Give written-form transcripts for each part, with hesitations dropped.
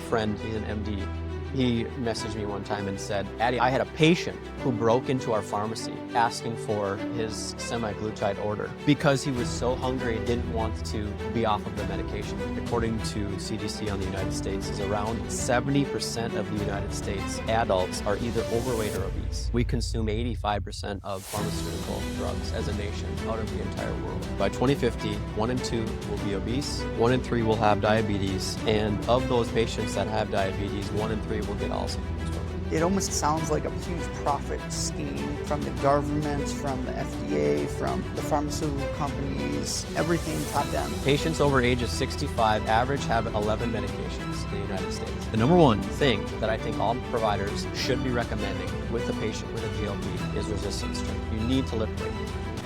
friend, he's an MD. He messaged me one time and said, Addy, I had a patient who broke into our pharmacy asking for his semaglutide order because he was so hungry and didn't want to be off of the medication. According to CDC on the United States, is around 70% of the United States adults are either overweight or obese. We consume 85% of pharmaceutical drugs as a nation out of the entire world. By 2050, 1 in 2 will be obese, 1 in 3 will have diabetes, and of those patients that have diabetes, 1 in 3 will get Alzheimer's. It almost sounds like a huge profit scheme from the government, from the FDA, from the pharmaceutical companies, everything top down. Patients over age of 65 average have 11 medications in the United States. The number one thing that I think all providers should be recommending with a patient with a GLP is resistance training. You need to lift weight.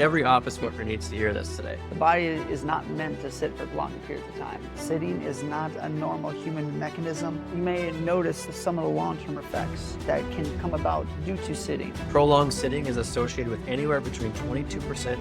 Every office worker needs to hear this today. The body is not meant to sit for long periods of time. Sitting is not a normal human mechanism. You may notice some of the long-term effects that can come about due to sitting. Prolonged sitting is associated with anywhere between 22%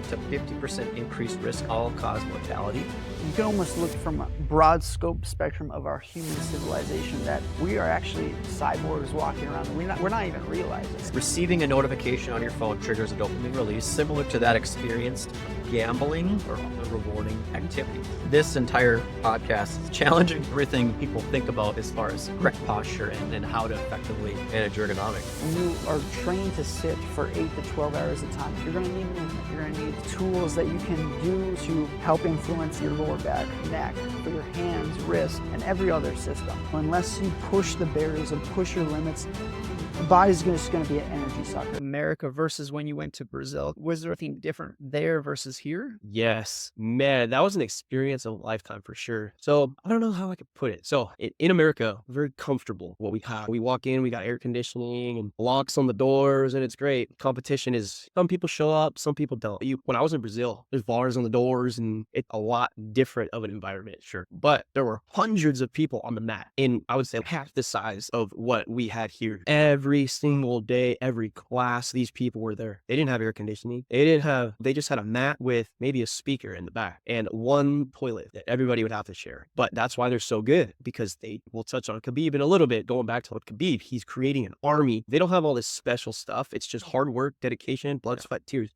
to 50% increased risk of all-cause mortality. You can almost look from a broad scope spectrum of our human civilization that we are actually cyborgs walking around. We're not even realizing it. Receiving a notification on your phone triggers a dopamine release similar to that experienced gambling or other rewarding activity. This entire podcast is challenging everything people think about as far as correct posture and how to effectively manage ergonomics. When you are trained to sit for 8 to 12 hours at a time, you're going to need movement. You're going to need tools that you can do to help influence your lower back, neck, for your hands, wrists, and every other system. Unless you push the barriers and push your limits, the body's just going to be an energy sucker. America versus when you went to Brazil, was there anything different there versus here? Yes, man, that was an experience of a lifetime for sure. So I don't know how I could put it. So in America, very comfortable what we have. We walk in, we got air conditioning and locks on the doors, and it's great. Competition is, some people show up, some people don't. When I was in Brazil, there's bars on the doors, and it's a lot different of an environment, sure. But there were hundreds of people on the mat, in I would say half the size of what we had here. Every single day, every class, these people were there. They didn't have air conditioning. They just had a mat with maybe a speaker in the back and one toilet that everybody would have to share. But that's why they're so good, because we'll touch on Khabib in a little bit. Going back to what Khabib, he's creating an army. They don't have all this special stuff. It's just hard work, dedication, blood, sweat, tears,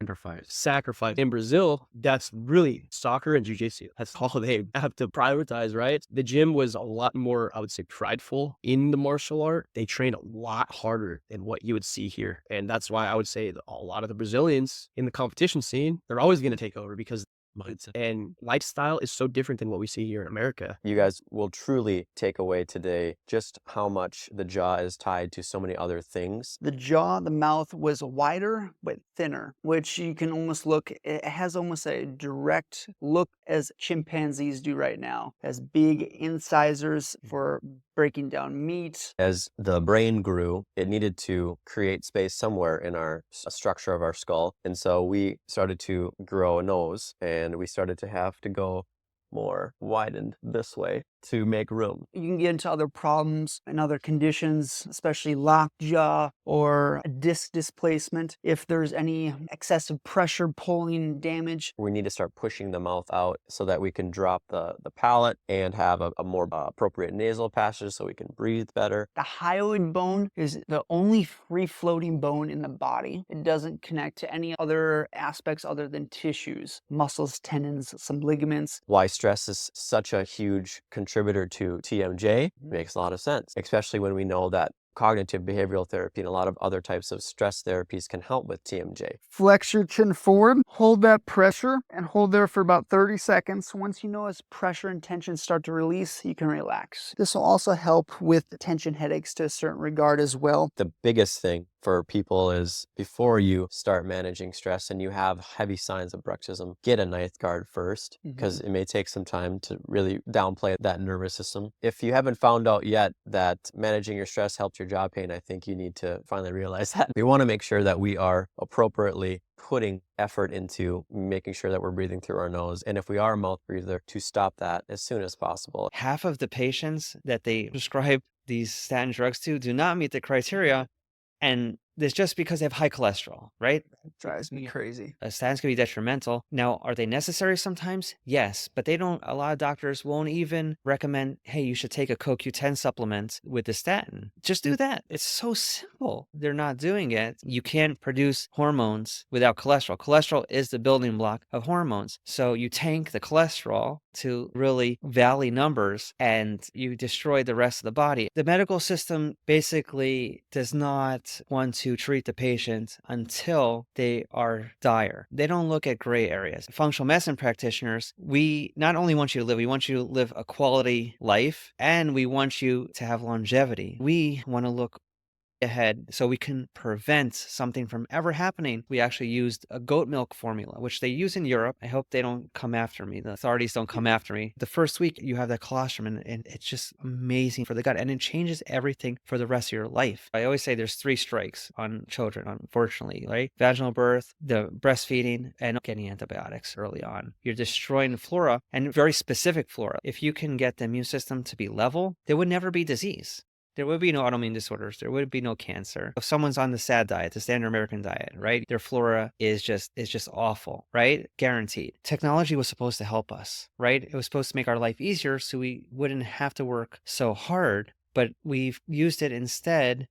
sacrifice. In Brazil, that's really soccer and jiu-jitsu. That's all they have to prioritize, right? The gym was a lot more, I would say, prideful in the martial art. They train a lot harder than what you would see here. And that's why I would say that a lot of the Brazilians in the competition scene, they're always going to take over, because mindset and lifestyle is so different than what we see here in America. You guys will truly take away today just how much the jaw is tied to so many other things. The jaw, the mouth was wider but thinner, which you can almost look, it has almost a direct look as chimpanzees do right now, as big incisors for breaking down meat. As the brain grew, it needed to create space somewhere in our structure of our skull. And so we started to grow a nose, and we started to have to go more widened this way to make room. You can get into other problems and other conditions, especially locked jaw or disc displacement. If there's any excessive pressure pulling damage, we need to start pushing the mouth out so that we can drop the palate and have a more appropriate nasal passage so we can breathe better. The hyoid bone is the only free-floating bone in the body. It doesn't connect to any other aspects other than tissues, muscles, tendons, some ligaments. Why stress is such a huge contributor to TMJ makes a lot of sense, especially when we know that cognitive behavioral therapy and a lot of other types of stress therapies can help with TMJ. Flex your chin forward, hold that pressure, and hold there for about 30 seconds. Once you know as pressure and tension start to release, you can relax. This will also help with tension headaches to a certain regard as well. The biggest thing for people is, before you start managing stress and you have heavy signs of bruxism, get a ninth guard first, because it may take some time to really downplay that nervous system. If you haven't found out yet that managing your stress helps your jaw pain, I think you need to finally realize that. We want to make sure that we are appropriately putting effort into making sure that we're breathing through our nose. And if we are a mouth breather, to stop that as soon as possible. Half of the patients that they prescribe these statin drugs to do not meet the criteria. And It's just because they have high cholesterol, right? It drives me crazy. Statins can be detrimental. Now, are they necessary sometimes? Yes, but a lot of doctors won't even recommend, hey, you should take a CoQ10 supplement with the statin. Just do that. It's so simple. They're not doing it. You can't produce hormones without cholesterol. Cholesterol is the building block of hormones. So you tank the cholesterol to really valley numbers and you destroy the rest of the body. The medical system basically does not want to treat the patient until they are dire. They don't look at gray areas. Functional medicine practitioners, we not only want you to live, we want you to live a quality life and we want you to have longevity. We want to look ahead so we can prevent something from ever happening. We actually used a goat milk formula, which they use in Europe. I hope they don't come after me. The authorities don't come after me. The first week you have that colostrum and it's just amazing for the gut and it changes everything for the rest of your life. I always say there's 3 strikes on children, unfortunately, right? Vaginal birth, the breastfeeding, and getting antibiotics early on. You're destroying flora and very specific flora. If you can get the immune system to be level, there would never be disease. There would be no autoimmune disorders. There would be no cancer. If someone's on the SAD diet, the standard American diet, right? Their flora is just awful, right? Guaranteed. Technology was supposed to help us, right? It was supposed to make our life easier so we wouldn't have to work so hard, but we've used it instead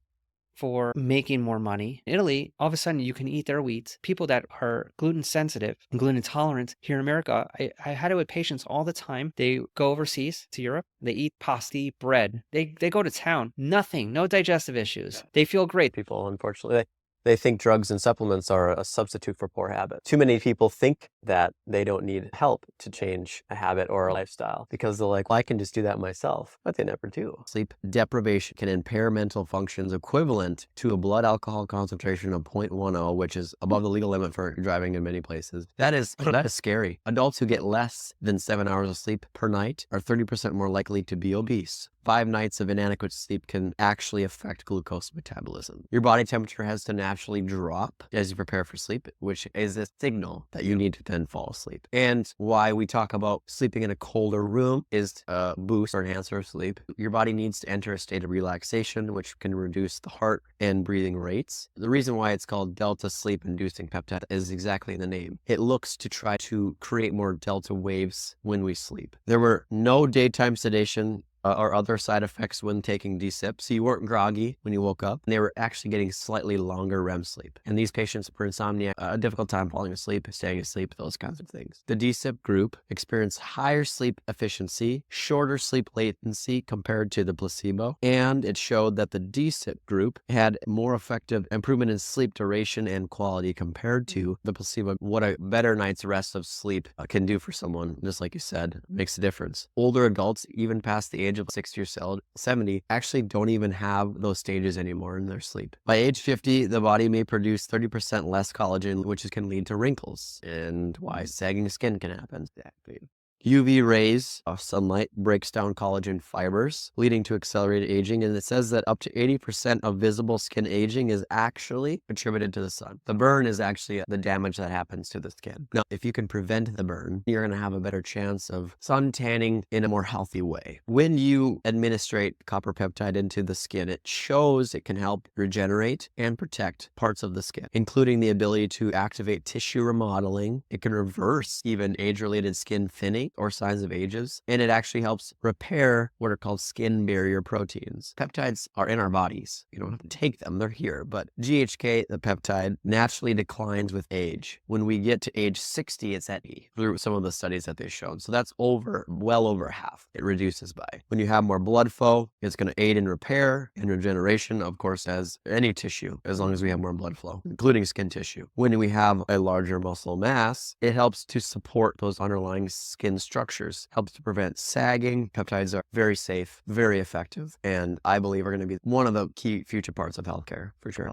for making more money. In Italy, all of a sudden you can eat their wheat. People that are gluten sensitive and gluten intolerant here in America, I had it with patients all the time. They go overseas to Europe. They eat pasta, eat bread. They go to town. Nothing, no digestive issues. They feel great. People, unfortunately, they think drugs and supplements are a substitute for poor habits. Too many people think that they don't need help to change a habit or a lifestyle because they're like, well, I can just do that myself, but they never do. Sleep deprivation can impair mental functions equivalent to a blood alcohol concentration of 0.10, which is above the legal limit for driving in many places. That is scary. Adults who get less than 7 hours of sleep per night are 30% more likely to be obese. 5 nights of inadequate sleep can actually affect glucose metabolism. Your body temperature has to naturally drop as you prepare for sleep, which is a signal that you need to then fall asleep. And why we talk about sleeping in a colder room is to boost or enhance our sleep. Your body needs to enter a state of relaxation, which can reduce the heart and breathing rates. The reason why it's called delta sleep-inducing peptide is exactly in the name. It looks to try to create more delta waves when we sleep. There were no daytime sedation or other side effects when taking DSIP. So you weren't groggy when you woke up. And they were actually getting slightly longer REM sleep. And these patients for insomnia, a difficult time falling asleep, staying asleep, those kinds of things. The DSIP group experienced higher sleep efficiency, shorter sleep latency compared to the placebo. And it showed that the DSIP group had more effective improvement in sleep duration and quality compared to the placebo. What a better night's rest of sleep can do for someone, just like you said, makes a difference. Older adults, even past the age of 60 or 70, actually don't even have those stages anymore in their sleep. By age 50, the body may produce 30% less collagen, which can lead to wrinkles and why sagging skin can happen. Exactly. UV rays of sunlight breaks down collagen fibers, leading to accelerated aging. And it says that up to 80% of visible skin aging is actually attributed to the sun. The burn is actually the damage that happens to the skin. Now, if you can prevent the burn, you're going to have a better chance of sun tanning in a more healthy way. When you administrate copper peptide into the skin, it shows it can help regenerate and protect parts of the skin, including the ability to activate tissue remodeling. It can reverse even age-related skin thinning or signs of ages, and it actually helps repair what are called skin barrier proteins. Peptides are in our bodies. You don't have to take them, they're here, but GHK, the peptide, naturally declines with age. When we get to age 60, it's at E, through some of the studies that they've shown. So that's well over half it reduces by. When you have more blood flow, it's going to aid in repair and regeneration, of course, as any tissue, as long as we have more blood flow, including skin tissue. When we have a larger muscle mass, it helps to support those underlying skin structures, helps to prevent sagging. Peptides are very safe, very effective, and I believe are going to be one of the key future parts of healthcare for sure.